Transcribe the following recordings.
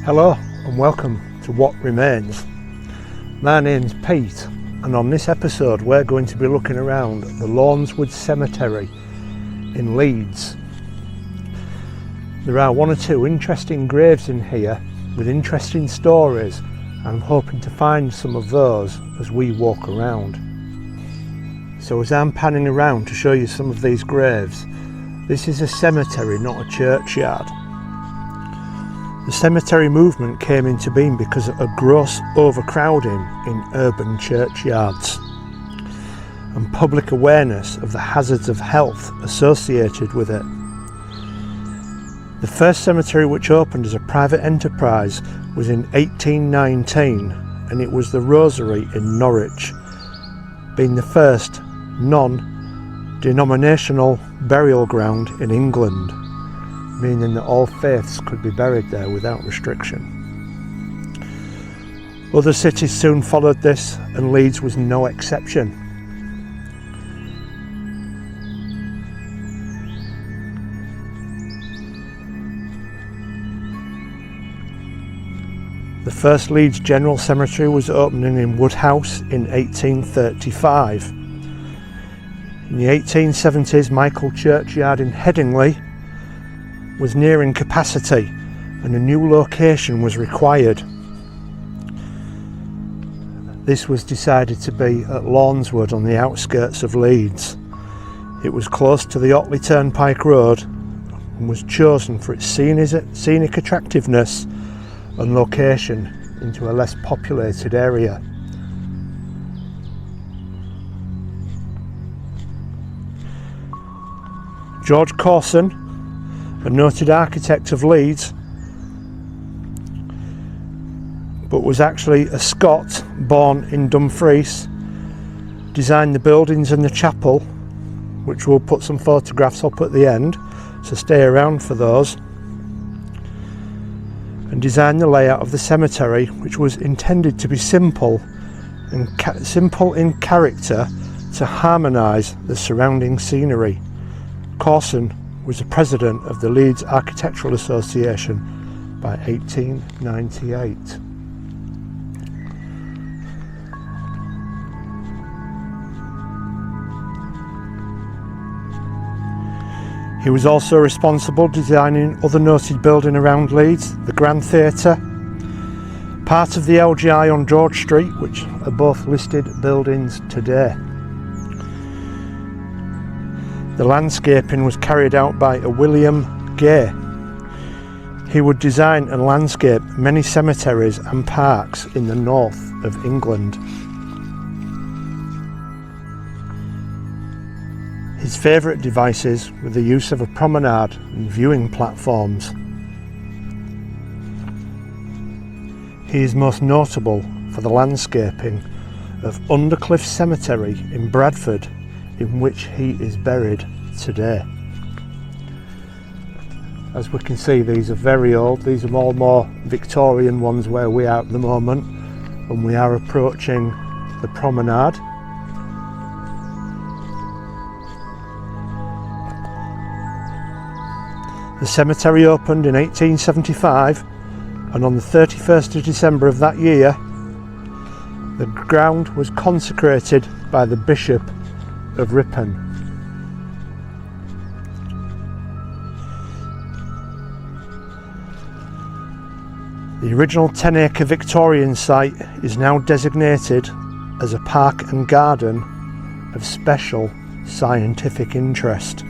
Hello and welcome to What Remains. My name's Pete, and on this episode we're going to be looking around the Lawnswood Cemetery in Leeds. There are one or two interesting graves in here with interesting stories, and I'm hoping to find some of those as we walk around. So as I'm panning around to show you some of these graves, this is a cemetery, not a churchyard. The cemetery movement came into being because of a gross overcrowding in urban churchyards and public awareness of the hazards of health associated with it. The first cemetery which opened as a private enterprise was in 1819, and it was the Rosary in Norwich, being the first non-denominational burial ground in England, meaning that all faiths could be buried there without restriction. Other cities soon followed this, and Leeds was no exception. The first Leeds General Cemetery was opening in Woodhouse in 1835. In the 1870s, Michael Churchyard in Headingley was nearing capacity and a new location was required. This was decided to be at Lawnswood on the outskirts of Leeds. It was close to the Otley Turnpike Road and was chosen for its scenic attractiveness and location into a less populated area. George Corson, a noted architect of Leeds, but was actually a Scot born in Dumfries, designed the buildings and the chapel, which we'll put some photographs up at the end, so stay around for those, and designed the layout of the cemetery, which was intended to be simple in character to harmonise the surrounding scenery. Corson was the president of the Leeds Architectural Association by 1898. He was also responsible designing other noted buildings around Leeds, the Grand Theatre, part of the LGI on George Street, which are both listed buildings today. The landscaping was carried out by a William Gay. He would design and landscape many cemeteries and parks in the north of England. His favourite devices were the use of a promenade and viewing platforms. He is most notable for the landscaping of Undercliff Cemetery in Bradford, in which he is buried today. As we can see, these are very old. These are all more Victorian ones where we are at the moment, and we are approaching the promenade. The cemetery opened in 1875, and on the 31st of December of that year, the ground was consecrated by the Bishop of Ripon. The original 10-acre Victorian site is now designated as a park and garden of special scientific interest.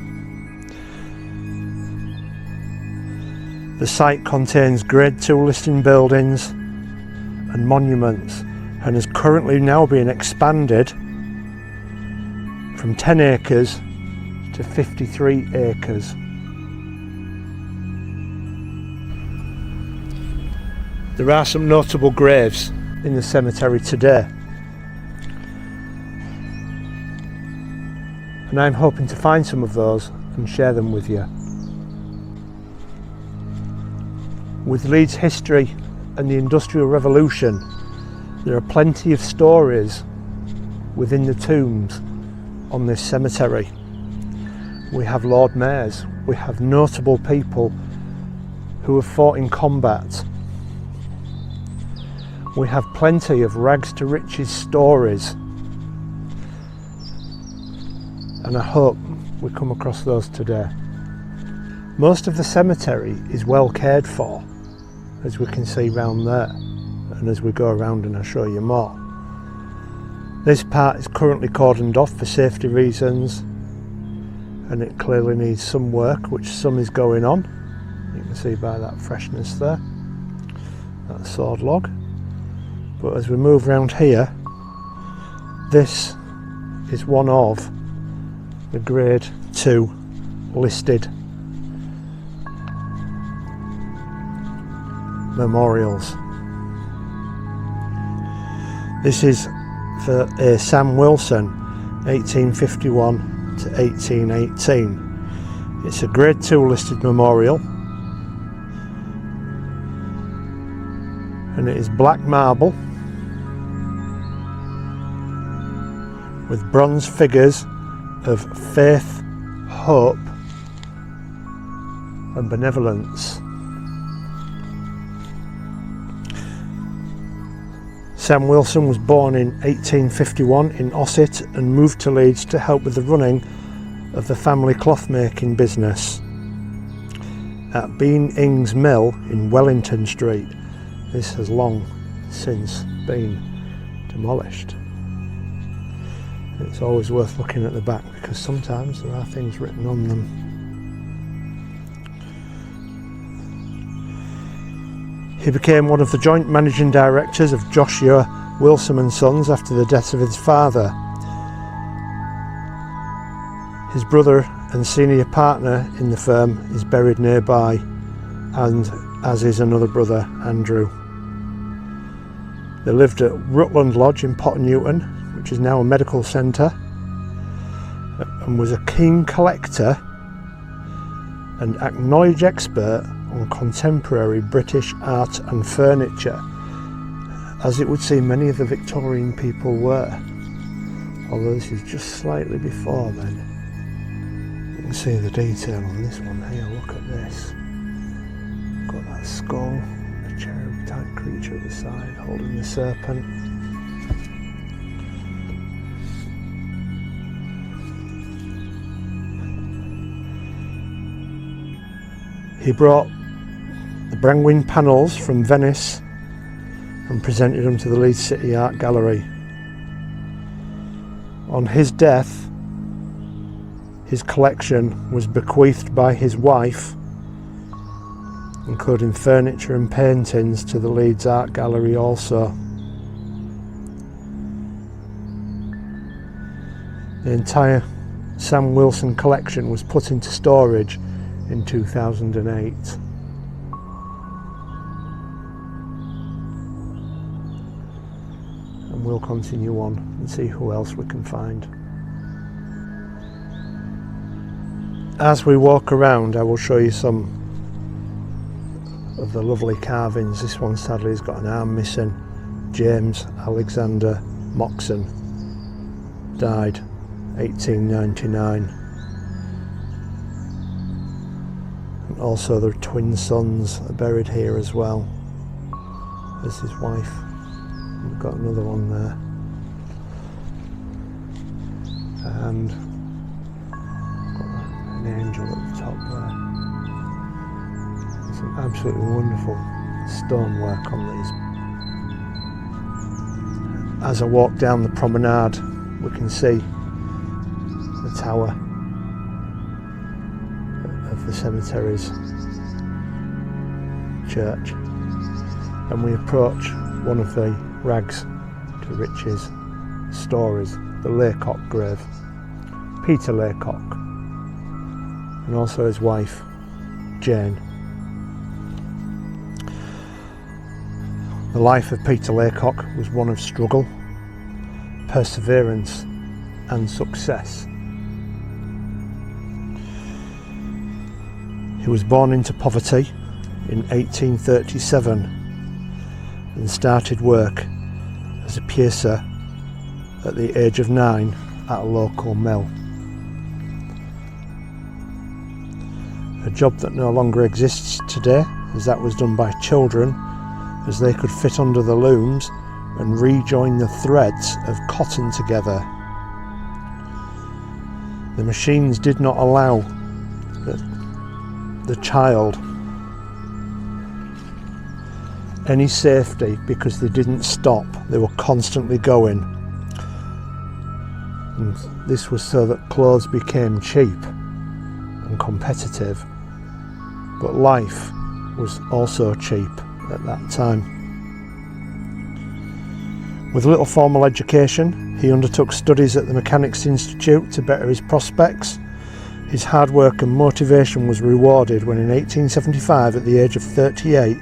The site contains Grade 2 listing buildings and monuments, and is currently now being expanded from 10 acres to 53 acres. There are some notable graves in the cemetery today, and I'm hoping to find some of those and share them with you. With Leeds history and the Industrial Revolution, there are plenty of stories within the tombs on this cemetery. We have Lord Mayors, we have notable people who have fought in combat, We have plenty of rags to riches stories, and I hope we come across those today. Most of the cemetery is well cared for, as we can see round there, and as we go around and I'll show you more. This part is currently cordoned off for safety reasons, and it clearly needs some work, which some is going on. You can see by that freshness there, that sword log. But as we move around here, this is one of the grade 2 listed memorials. This is for a Sam Wilson, 1851 to 1818. It's a grade 2 listed memorial, and it is black marble with bronze figures of faith, hope and benevolence. Sam Wilson was born in 1851 in Ossett and moved to Leeds to help with the running of the family cloth making business at Bean Ing's Mill in Wellington Street. This has long since been demolished. It's always worth looking at the back because sometimes there are things written on them. He became one of the joint managing directors of Joshua Wilson and Sons after the death of his father. His brother and senior partner in the firm is buried nearby, and as is another brother, Andrew. They lived at Rutland Lodge in Pottonewton, which is now a medical centre, and was a keen collector and acknowledged expert on contemporary British art and furniture, as it would seem many of the Victorian people were, although this is just slightly before then. You can see the detail on this one here. Look at this. Got that skull, a cherub type creature at the side holding the serpent. He brought the Brangwyn panels from Venice and presented them to the Leeds City Art Gallery. On his death, his collection was bequeathed by his wife, including furniture and paintings, to the Leeds Art Gallery also. The entire Sam Wilson collection was put into storage in 2008. And we'll continue on and see who else we can find. As we walk around, I will show you some of the lovely carvings. This one sadly has got an arm missing. James Alexander Moxon, died 1899. And also their twin sons are buried here as well. There's his wife. We've got another one there. And got an angel at the top there. Some absolutely wonderful stonework on these. As I walk down the promenade, we can see the tower of the cemetery's church, and we approach one of the rags to riches stories, the Laycock grave. Peter Laycock, and also his wife Jane. The life of Peter Laycock was one of struggle, perseverance and success. He was born into poverty in 1837 and started work as a piercer at the age of 9 at a local mill. A job that no longer exists today, as that was done by children as they could fit under the looms and rejoin the threads of cotton together. The machines did not allow the child any safety because they didn't stop, they were constantly going. And this was so that clothes became cheap and competitive, but life was also cheap at that time. With little formal education, he undertook studies at the Mechanics' Institute to better his prospects. His hard work and motivation was rewarded when in 1875, at the age of 38,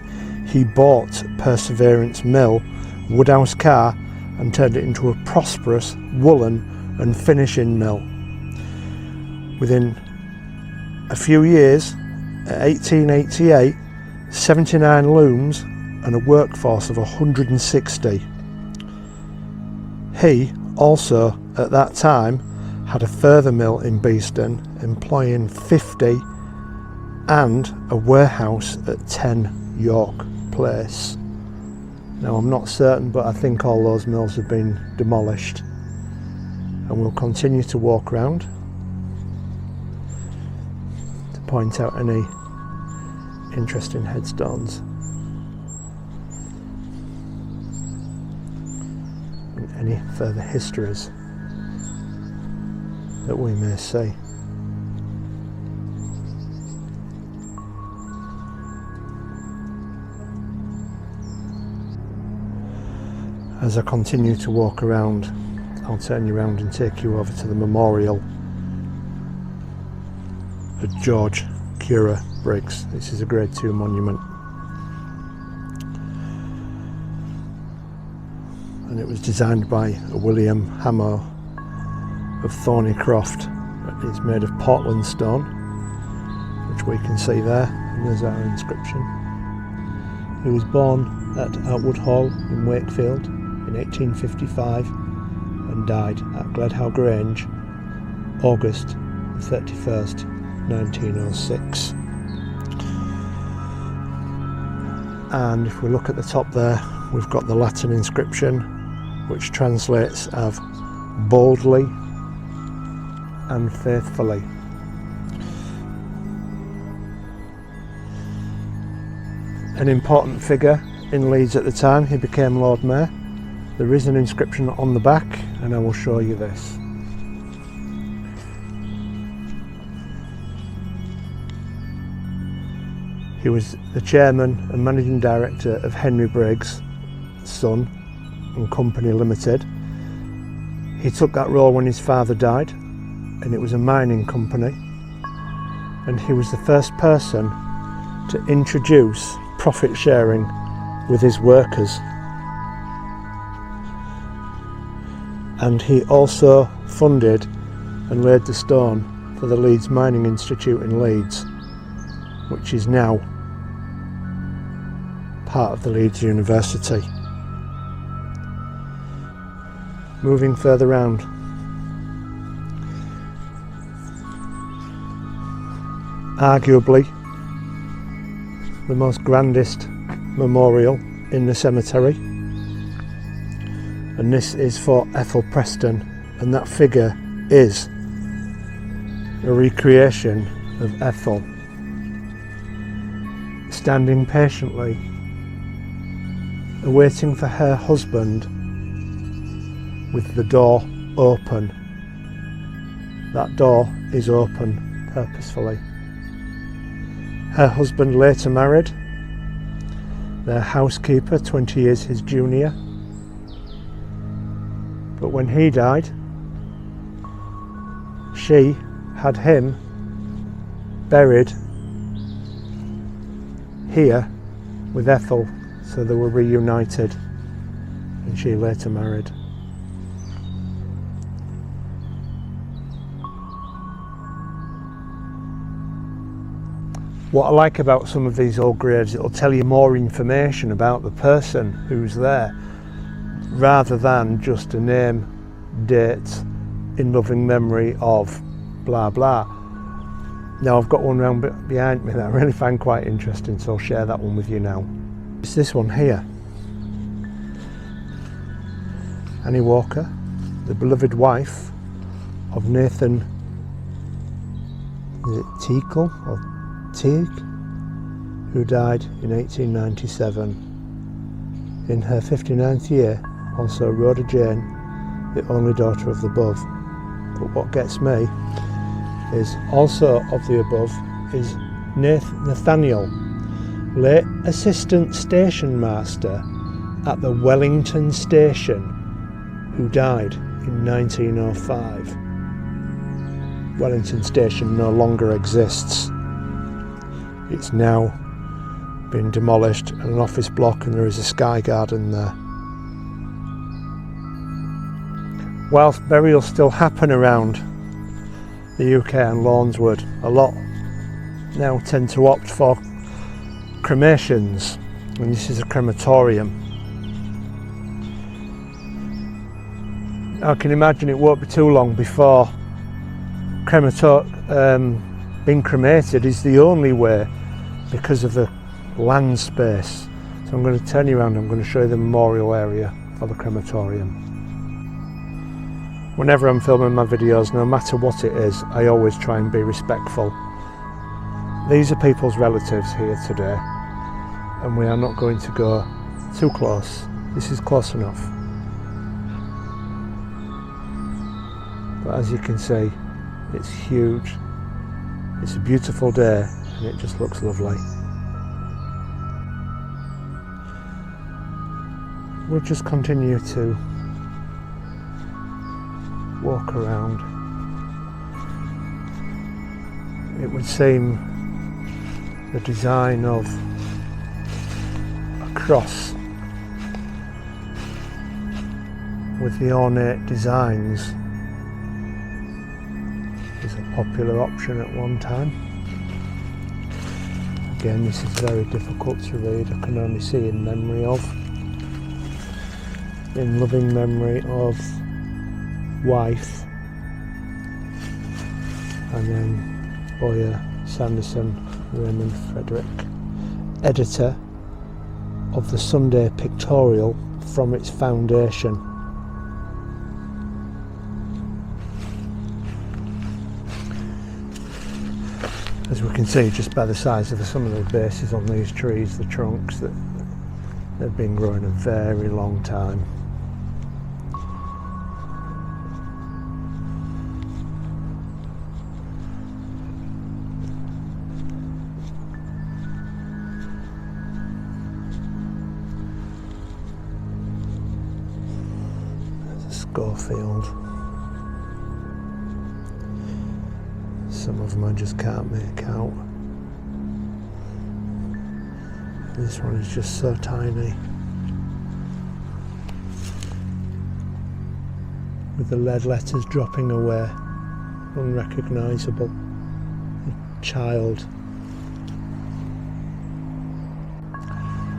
he bought Perseverance Mill, Woodhouse Car, and turned it into a prosperous woolen and finishing mill. Within a few years, at 1888, 79 looms and a workforce of 160. He also, at that time, had a further mill in Beeston, employing 50, and a warehouse at 10 York Place. Now, I'm not certain, but I think all those mills have been demolished, and we'll continue to walk around to point out any interesting headstones and any further histories that we may see. As I continue to walk around, I'll turn you around and take you over to the memorial of George Cura Briggs. This is a Grade 2 monument, and it was designed by William Hamo of Thornycroft. It's made of Portland stone, which we can see there, and there's our inscription. He was born at Outwood Hall in Wakefield in 1855 and died at Gledhow Grange August 31st, 1906. And if we look at the top there, we've got the Latin inscription, which translates as boldly and faithfully. An important figure in Leeds at the time, he became Lord Mayor. There is an inscription on the back, and I will show you this. He was the chairman and managing director of Henry Briggs, Son and Company Limited. He took that role when his father died, and it was a mining company. And he was the first person to introduce profit sharing with his workers. And he also funded and laid the stone for the Leeds Mining Institute in Leeds, which is now part of the Leeds University. Moving further round, arguably the most grandest memorial in the cemetery, and this is for Ethel Preston, and that figure is a recreation of Ethel standing patiently awaiting for her husband with the door open. That door is open purposefully. Her husband later married their housekeeper, 20 years his junior, but when he died, she had him buried here with Ethel, so they were reunited, and she later married. What I like about some of these old graves, it'll tell you more information about the person who's there, rather than just a name, date, in loving memory of blah blah. Now I've got one round behind me that I really find quite interesting, so I'll share that one with you now. It's this one here. Annie Walker, the beloved wife of Nathan, is it Teagle or Teague, who died in 1897. In her 59th year, also Rhoda Jane, the only daughter of the above. But what gets me is also of the above is Nathaniel, late assistant station master at the Wellington station, who died in 1905. Wellington station no longer exists. It's now been demolished and an office block, and there is a sky garden there. Whilst burials still happen around the UK and Lawnswood, a lot now tend to opt for cremations, and this is a crematorium. I can imagine it won't be too long before being cremated is the only way, because of the land space. So I'm going to turn you around, I'm going to show you the memorial area for the crematorium. Whenever I'm filming my videos, no matter what it is, I always try and be respectful. These are people's relatives here today, and we are not going to go too close. This is close enough. But as you can see, it's huge. It's a beautiful day and it just looks lovely. We'll just continue to walk around. It would seem the design of a cross with the ornate designs is a popular option at one time. Again, this is very difficult to read. I can only see in loving memory of wife, and then Boyer, Sanderson, Raymond Frederick, editor of the Sunday Pictorial from its foundation. As we can see just by the size of some of the bases on these trees, the trunks, that they've been growing a very long time. There's a Schofield. Some of them I just can't make out. This one is just so tiny, with the lead letters dropping away, unrecognisable. Child.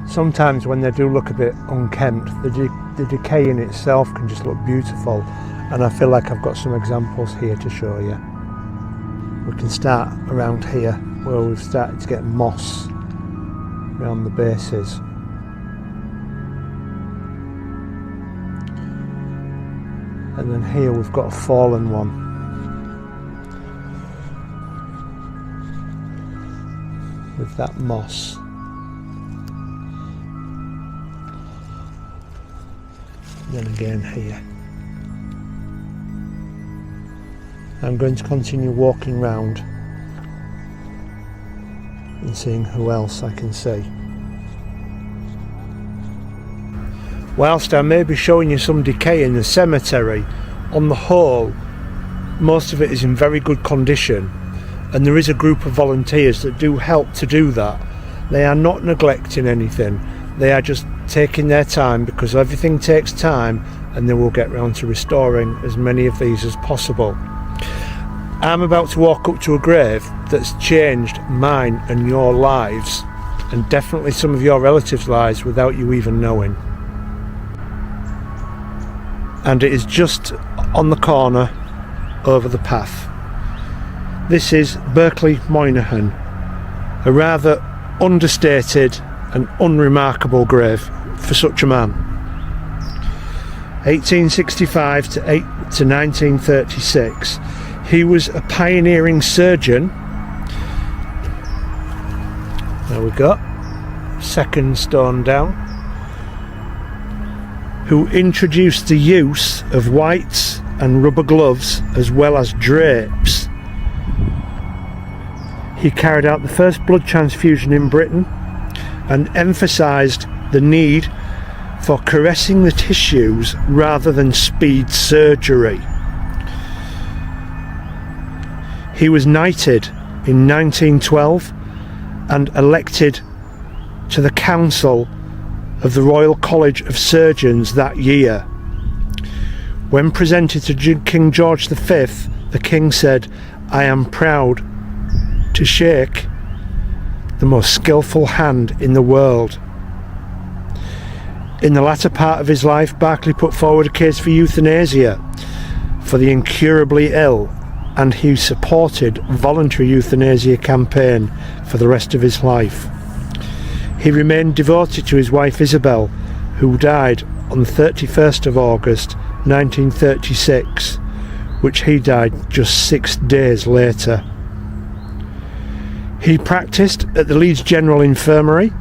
Sometimes when they do look a bit unkempt, the decay in itself can just look beautiful, and I feel like I've got some examples here to show you. We can start around here where we've started to get moss around the bases. And then here we've got a fallen one. With that moss. And then again here. I'm going to continue walking round and seeing who else I can see. Whilst I may be showing you some decay in the cemetery, on the whole, most of it is in very good condition, and there is a group of volunteers that do help to do that. They are not neglecting anything, they are just taking their time, because everything takes time, and they will get round to restoring as many of these as possible. I'm about to walk up to a grave that's changed mine and your lives, and definitely some of your relatives' lives without you even knowing. And it is just on the corner over the path. This is Berkeley Moynihan, a rather understated and unremarkable grave for such a man. 1865 to 1936. He was a pioneering surgeon. There we go, second stone down, who introduced the use of whites and rubber gloves as well as drapes. He carried out the first blood transfusion in Britain and emphasised the need for caressing the tissues rather than speed surgery. He was knighted in 1912 and elected to the Council of the Royal College of Surgeons that year. When presented to King George V, the King said, "I am proud to shake the most skillful hand in the world." In the latter part of his life, Berkeley put forward a case for euthanasia for the incurably ill, and he supported voluntary euthanasia campaign for the rest of his life. He remained devoted to his wife Isabel, who died on the 31st of August 1936, which he died just 6 days later. He practiced at the Leeds General Infirmary,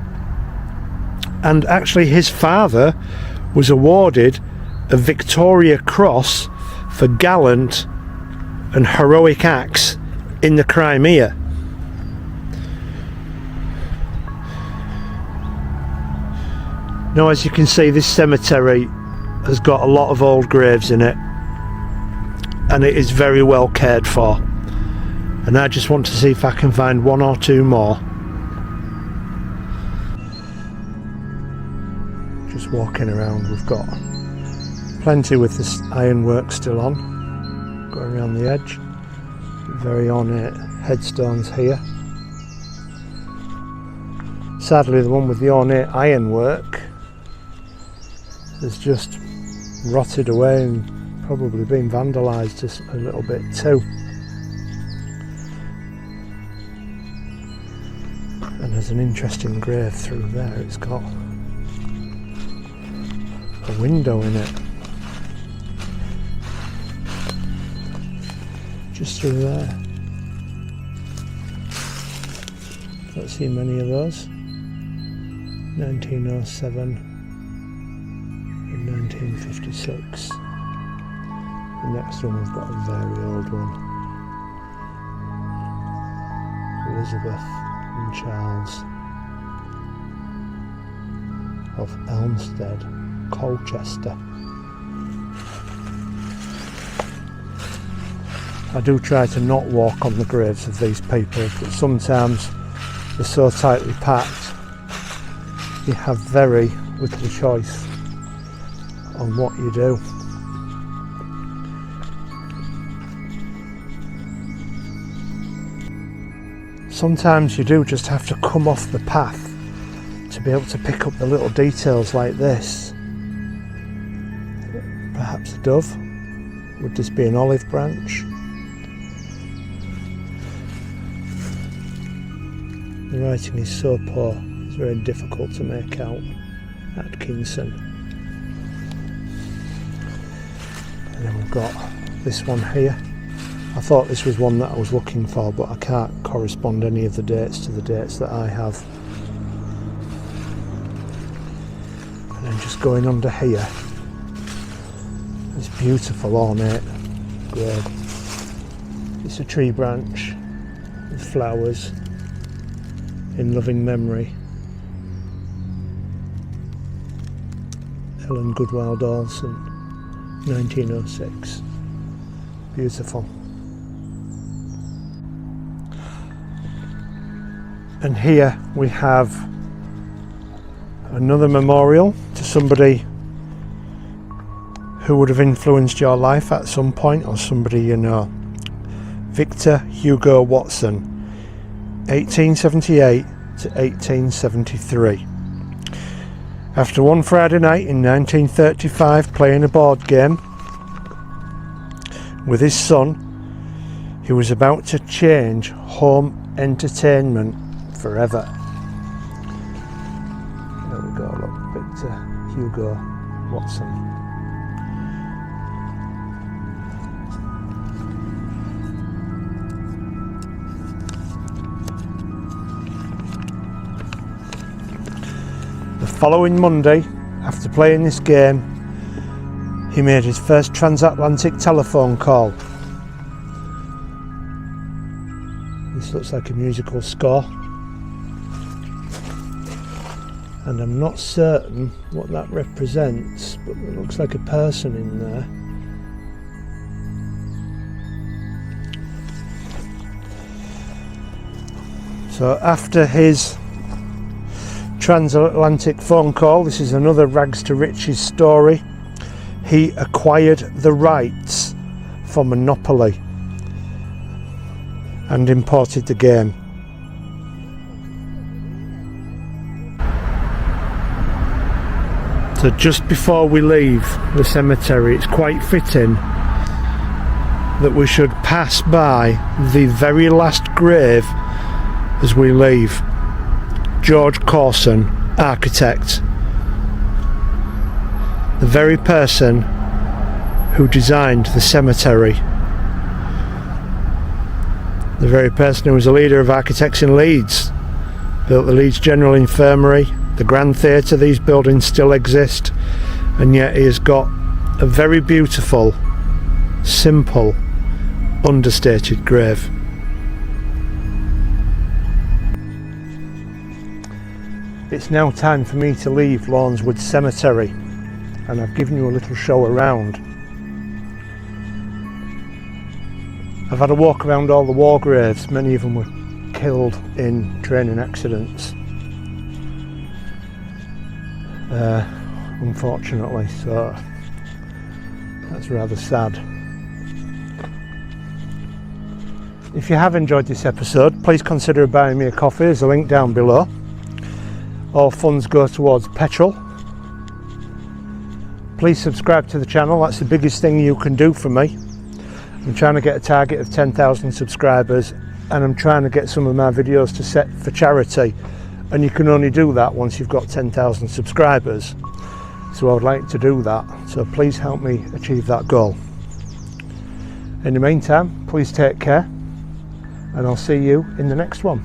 and actually his father was awarded a Victoria Cross for gallant and heroic acts in the Crimea. Now, as you can see, this cemetery has got a lot of old graves in it, and it is very well cared for, and I just want to see if I can find one or two more. Just walking around, we've got plenty with this ironwork still on, going around the edge. Very ornate headstones here. Sadly, the one with the ornate ironwork has just rotted away and probably been vandalised just a little bit too. And there's an interesting grave through there. It's got a window in it. Just through there. Don't see many of those. 1907 and 1956. The next one we've got a very old one. Elizabeth and Charles of Elmstead, Colchester. I do try to not walk on the graves of these people, but sometimes they're so tightly packed you have very little choice on what you do. Sometimes you do just have to come off the path to be able to pick up the little details like this. Perhaps a dove. Would this be an olive branch? The writing is so poor, it's very difficult to make out. Atkinson. And then we've got this one here. I thought this was one that I was looking for, but I can't correspond any of the dates to the dates that I have. And then just going under here, this beautiful ornate grave. It's a tree branch with flowers in loving memory. Ellen Goodwill Dawson, 1906. Beautiful. And here we have another memorial to somebody who would have influenced your life at some point, or somebody you know. Victor Hugo Watson, 1878 to 1873. After one Friday night in 1935 playing a board game with his son, he was about to change home entertainment forever. There we go, look, Victor Hugo Watson. following Monday, after playing this game, he made his first transatlantic telephone call. This looks like a musical score, and I'm not certain what that represents, but it looks like a person in there. So after his transatlantic phone call, this is another rags to riches story. He acquired the rights for Monopoly and imported the game. So just before we leave the cemetery, it's quite fitting that we should pass by the very last grave as we leave. George Corson, architect, the very person who designed the cemetery, the very person who was a leader of architects in Leeds, built the Leeds General Infirmary, the Grand Theatre. These buildings still exist, and yet he has got a very beautiful, simple, understated grave. It's now time for me to leave Lawnswood Cemetery, and I've given you a little show around. I've had a walk around all the war graves. Many of them were killed in training accidents, unfortunately, so that's rather sad. If you have enjoyed this episode, please consider buying me a coffee. There's a link down below. All funds go towards petrol. Please subscribe to the channel, that's the biggest thing you can do for me. I'm trying to get a target of 10,000 subscribers, and I'm trying to get some of my videos to set for charity, and you can only do that once you've got 10,000 subscribers. So I would like to do that, so please help me achieve that goal. In the meantime, please take care, and I'll see you in the next one.